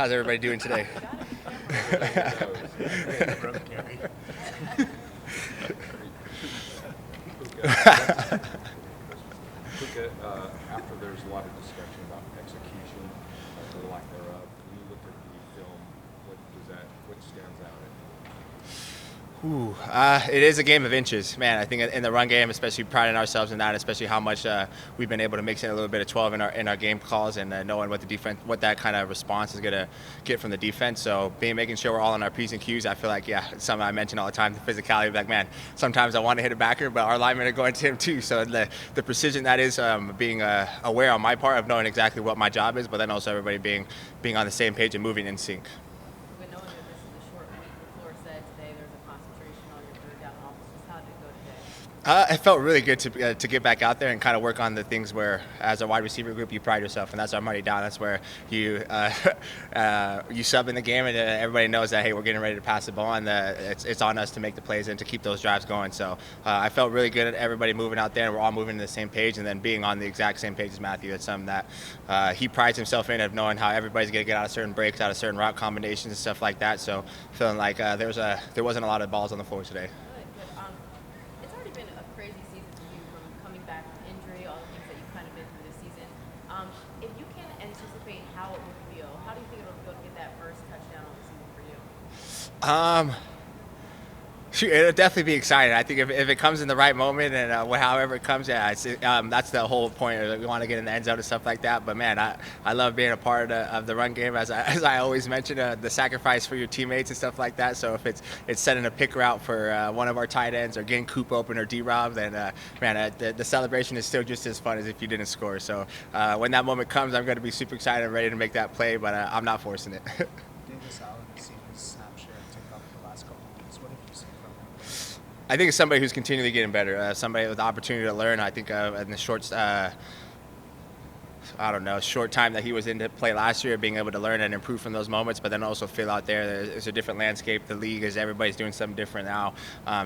How's everybody doing today? Puka, after there's a lot of discussion about execution, or lack thereof, when you look at the film, what stands out? It is a game of inches, man. I think in the run game, especially priding ourselves in that, especially how much we've been able to mix in a little bit of 12 in our game calls, and knowing what the defense, what that kind of response is gonna get from the defense. So making sure we're all on our P's and Q's. I feel like it's something I mention all the time. The physicality, like man, sometimes I want to hit a backer, but our linemen are going to him too. So the precision that is being aware on my part of knowing exactly what my job is, but then also everybody being on the same page and moving in sync. But knowing that this is a short week, the floor said today there's a concentration on your third down offenses. How did it go today? It felt really good to get back out there and kind of work on the things where, as a wide receiver group, you pride yourself, and that's our money down. That's where you you sub in the game, and everybody knows that hey, we're getting ready to pass the ball, and it's on us to make the plays and to keep those drives going. So I felt really good at everybody moving out there, and we're all moving to the same page, and then being on the exact same page as Matthew. It's something that he prides himself in, of knowing how everybody's going to get out of certain breaks, out of certain route combinations and stuff like that. So feeling like there wasn't a lot of balls on the floor today. It's already been a crazy season for you from coming back from injury, all the things that you've kind of been through this season. If you can anticipate how it would feel, how do you think it'll feel to get that first touchdown of the season for you? Shoot, it'll definitely be exciting. I think if it comes in the right moment and however it comes, that's the whole point. We want to get in the end zone and stuff like that. But man, I love being a part of the run game, as I always mention, the sacrifice for your teammates and stuff like that. So if it's setting a pick route for one of our tight ends or getting Kupp open or D-Rob, then the celebration is still just as fun as if you didn't score. So when that moment comes, I'm going to be super excited and ready to make that play, but I'm not forcing it. I think it's somebody who's continually getting better, somebody with the opportunity to learn. I think in the short time that he was into play last year, being able to learn and improve from those moments, but then also feel out there's a different landscape. The league is everybody's doing something different now.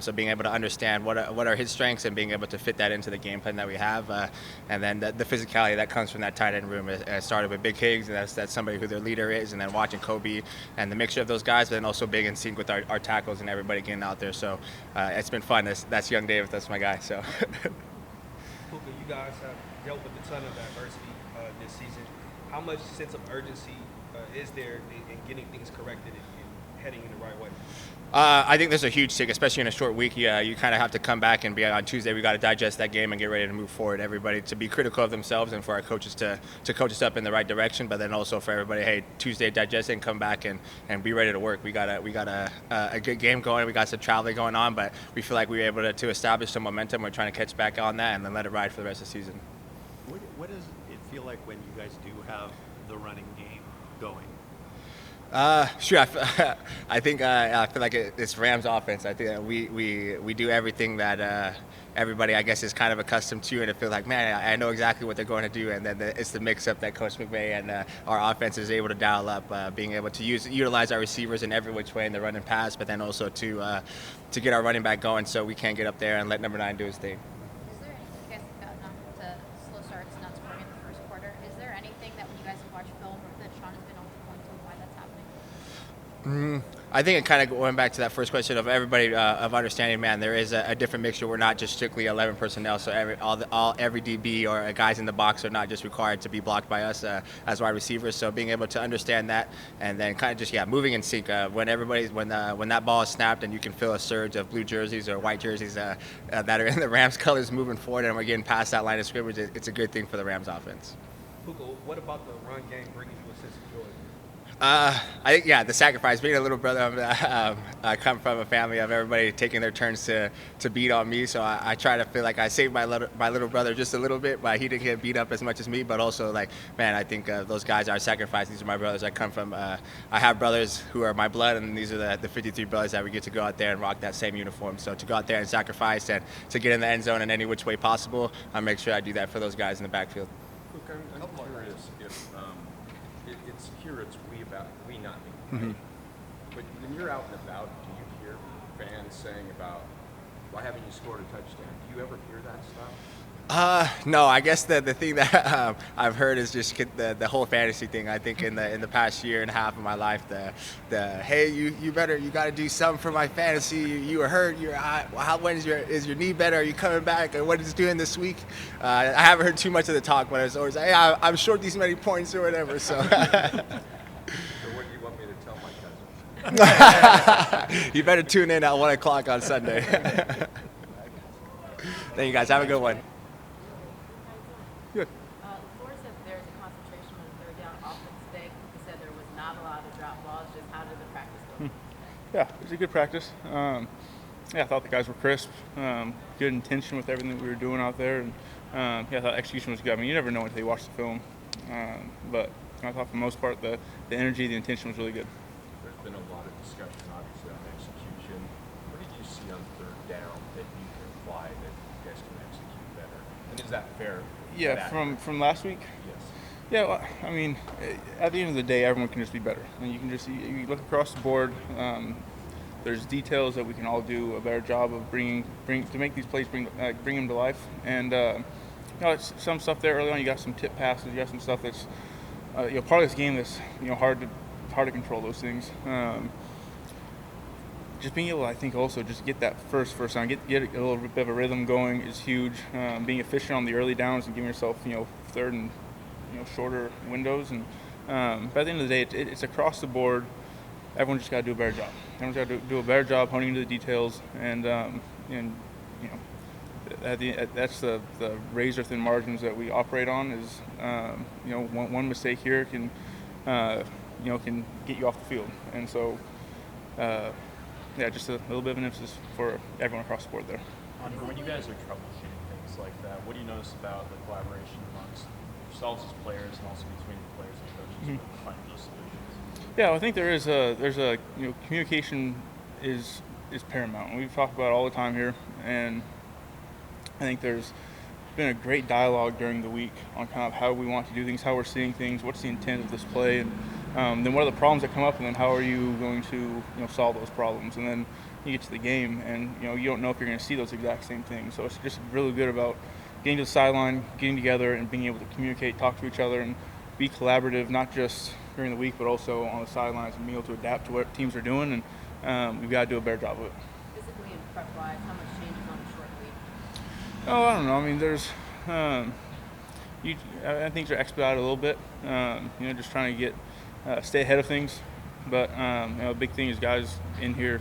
So being able to understand what are his strengths and being able to fit that into the game plan that we have, and then the physicality that comes from that tight end room. It started with Big Higgs, and that's somebody who their leader is, and then watching Kobe and the mixture of those guys, but then also being in sync with our tackles and everybody getting out there. So it's been fun. That's young David. That's my guy. So. Puka, you guys have dealt with a ton of adversity this season. How much sense of urgency is there in getting things corrected and heading in the right way? I think there's a huge tick, especially in a short week. You kind of have to come back and be on Tuesday. We got to digest that game and get ready to move forward. Everybody to be critical of themselves and for our coaches to coach us up in the right direction. But then also for everybody, hey, Tuesday digest it and come back and be ready to work. We got a good game going. We got some traveling going on, but we feel like we were able to establish some momentum. We're trying to catch back on that and then let it ride for the rest of the season. What does it feel like when you guys do have the running game going? Sure. I think I feel like it's Rams offense. I think that we do everything that everybody, I guess, is kind of accustomed to, and it feels like, man, I know exactly what they're going to do, and then it's the mix-up that Coach McVay and our offense is able to dial up, being able to utilize our receivers in every which way in the run and pass, but then also to get our running back going so we can get up there and let number 9 do his thing. Is there anything you guys have gotten off to slow starts, not scoring in the first quarter? Is there anything that when you guys have watched film that Sean has been able to point to why that's happening? I think it kind of going back to that first question of everybody of understanding, man, there is a different mixture. We're not just strictly 11 personnel, so every DB or guys in the box are not just required to be blocked by us as wide receivers. So being able to understand that and then kind of just moving in sync when that ball is snapped and you can feel a surge of blue jerseys or white jerseys that are in the Rams colors moving forward and we're getting past that line of scrimmage. It's a good thing for the Rams offense. Puka, what about the run game bringing you a sense of joy? I think, the sacrifice. Being a little brother, I come from a family of everybody taking their turns to beat on me. So I try to feel like I saved my little brother just a little bit, but he didn't get beat up as much as me. But also, I think those guys are sacrificed. These are my brothers. I come from. I have brothers who are my blood, and these are the 53 brothers that we get to go out there and rock that same uniform. So to go out there and sacrifice and to get in the end zone in any which way possible, I make sure I do that for those guys in the backfield. Look, I'm curious if it's here. It's we not me. Mm-hmm. But when you're out and about, do you hear fans saying about why haven't you scored a touchdown? Do you ever hear that stuff? No, I guess the thing that I've heard is just the whole fantasy thing. I think in the past year and a half of my life, the hey, you got to do something for my fantasy. You were hurt. When is your knee better? Are you coming back? Or what is doing this week? I haven't heard too much of the talk, but it's always hey, I'm short these many points or whatever. So. So what do you want me to tell my cousin? You better tune in at 1 o'clock on Sunday. Thank you guys. Have a good one. Good. Flores said there's a concentration on third down offense today. He said there was not a lot of drop balls. Just how did the practice go? Yeah, it was a good practice. Yeah, I thought the guys were crisp. Good intention with everything that we were doing out there, and yeah, I thought execution was good. I mean, you never know until you watch the film, but I thought for the most part the energy, the intention was really good. There's been a lot of discussion, obviously, on execution. What did you see on third down that you can apply that you guys can execute better? And is that fair? Yeah, from last week. Yes. Yeah, well, I mean, at the end of the day, everyone can just be better, and you can just you look across the board. There's details that we can all do a better job of bring to make these plays bring them to life. And it's some stuff there early on. You got some tip passes. You got some stuff that's part of this game that's hard to control those things. Just being able, I think, also just get that first down, get a little bit of a rhythm going is huge. Being efficient on the early downs and giving yourself third and shorter windows. And but at the end of the day, it's across the board. Everyone just got to do a better job. Everyone's got to do a better job honing into the details, and that's the razor thin margins that we operate on. Is one mistake here can can get you off the field, and so just a little bit of an emphasis for everyone across the board there. When you guys are troubleshooting things like that, what do you notice about the collaboration amongst yourselves as players and also between the players and coaches to find those solutions? Yeah, I think there's a communication is paramount. And we've talked about it all the time here, and I think there's been a great dialogue during the week on kind of how we want to do things, how we're seeing things, what's the intent of this play, and then what are the problems that come up, and then how are you going to solve those problems, and then you get to the game, and you don't know if you're going to see those exact same things. So it's just really good about getting to the sideline, getting together, and being able to communicate, talk to each other, and be collaborative, not just during the week, but also on the sidelines, and being able to adapt to what teams are doing, and we've got to do a better job of it. Physically and prep-wise, how much changes on a short week? Oh, I don't know. I mean, there's, I think they're expedited a little bit. Just trying to get stay ahead of things. But a big thing is guys in here.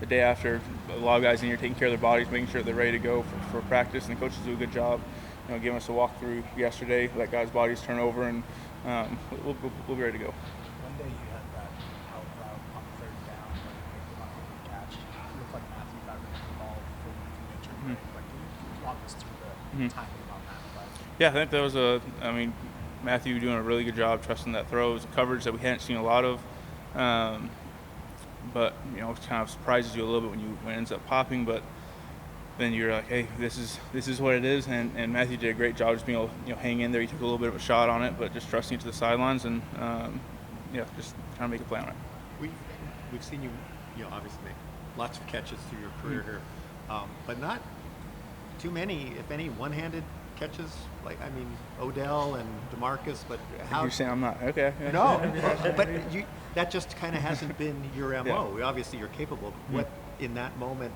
The day after, a lot of guys in here taking care of their bodies, making sure they're ready to go for practice, and the coaches do a good job. Giving us a walkthrough yesterday, let guys' bodies turn over, and we'll be ready to go. One day you had that out route on third down where you picked him up and catch. It looked like Matthew got rid of the ball for nature. Like, can you walk us through the timing on that play? Yeah, I think that was Matthew doing a really good job trusting that throw. It was coverage that we hadn't seen a lot of. But it kind of surprises you a little bit when it ends up popping, but then you're like, hey, this is what it is, and Matthew did a great job just being able to hang in there. He took a little bit of a shot on it, but just trusting it to the sidelines, and just trying to make a play on it. We've seen you obviously make lots of catches through your career here, but not too many, if any, one-handed catches. Like, I mean, Odell and DeMarcus, but how? You're saying I'm not okay? No, but that just kind of hasn't been your MO. Yeah. Obviously, you're capable. What in that moment?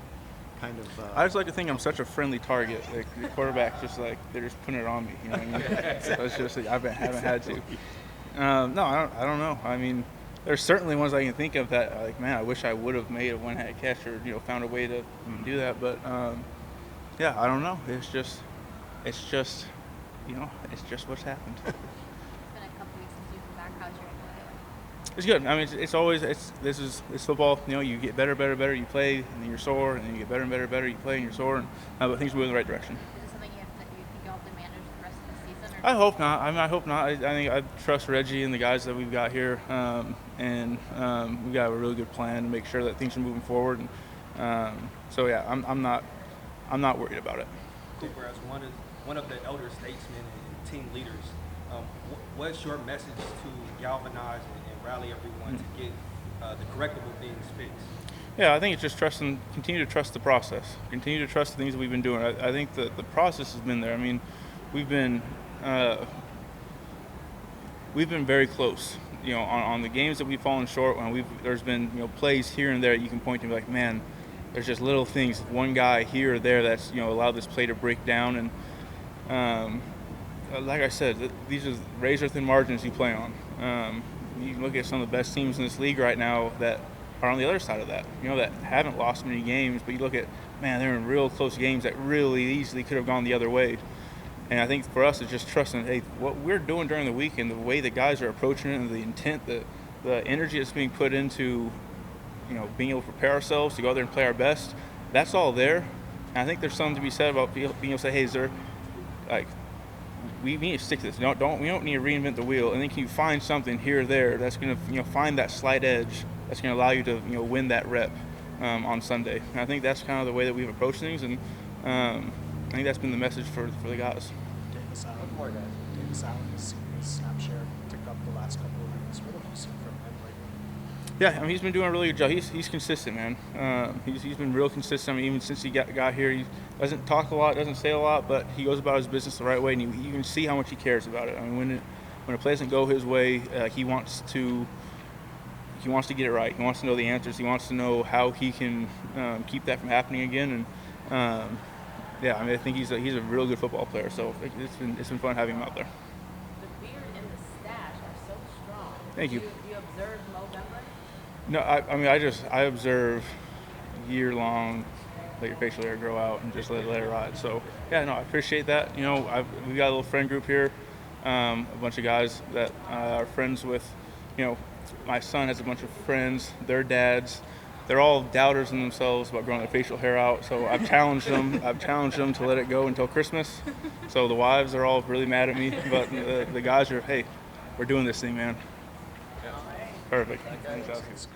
Kind of. I just like to think I'm such a friendly target. Like the quarterback, just like they're just putting it on me. You know what I mean? So it's just like, I haven't had to. No, I don't know. I mean, there's certainly ones I can think of that like, man, I wish I would have made a one-handed catch or found a way to do that. But yeah, I don't know. It's just it's just what's happened. It's been a couple weeks since you've been back. How's your ankle feeling? It's good. I mean, it's always it's football. You get better. You play, and then you're sore, and then you get better and better. You play, and you're sore, and but things move in the right direction. Is it something you think you'll have to manage the rest of the season? Or I hope not. I hope not. I think I trust Reggie and the guys that we've got here, and we've got a really good plan to make sure that things are moving forward. And so yeah, I'm not worried about it. Cooper, as one of the elder statesmen and team leaders, what's your message to galvanize and rally everyone to get the correctable things fixed? Yeah, I think it's just continue to trust the process, continue to trust the things that we've been doing. I think that the process has been there. I mean, we've been uh, we've been very close. On the games that we've fallen short, when there's been plays here and there that you can point to and be like, man, there's just little things, one guy here or there that's allowed this play to break down. And like I said, these are razor thin margins you play on. You can look at some of the best teams in this league right now that are on the other side of that, that haven't lost many games, but you look at, man, they're in real close games that really easily could have gone the other way. And I think for us, it's just trusting, hey, what we're doing during the week and the way the guys are approaching it and the intent, the energy that's being put into, being able to prepare ourselves to go out there and play our best, that's all there. And I think there's something to be said about being able to say, hey, is there, like, we need to stick to this. We don't need to reinvent the wheel. And then can you find something here or there that's going to, find that slight edge that's going to allow you to, win that rep on Sunday. And I think that's kind of the way that we've approached things. And I think that's been the message for the guys. Davis Allen has seen his snap share tick up the last couple of weeks. What have you seen from him lately? Yeah, I mean, he's been doing a really good job. He's consistent, man. He's been real consistent. I mean, even since he got here, he doesn't talk a lot, doesn't say a lot, but he goes about his business the right way, and you can see how much he cares about it. I mean, when a play doesn't go his way, he wants to get it right. He wants to know the answers. He wants to know how he can keep that from happening again. And yeah, I mean, I think he's a real good football player. So it's been fun having him out there. The beard and the stash are so strong. Thank you. Do you observe Movember? No, I mean, I observe year-long, let your facial hair grow out and just let it ride. So yeah, no, I appreciate that. We got a little friend group here, a bunch of guys that are friends with. My son has a bunch of friends, their dads. They're all doubters in themselves about growing their facial hair out. So I've challenged them. To let it go until Christmas. So the wives are all really mad at me, but the guys are, hey, we're doing this thing, man. Perfect. Thanks, Alex.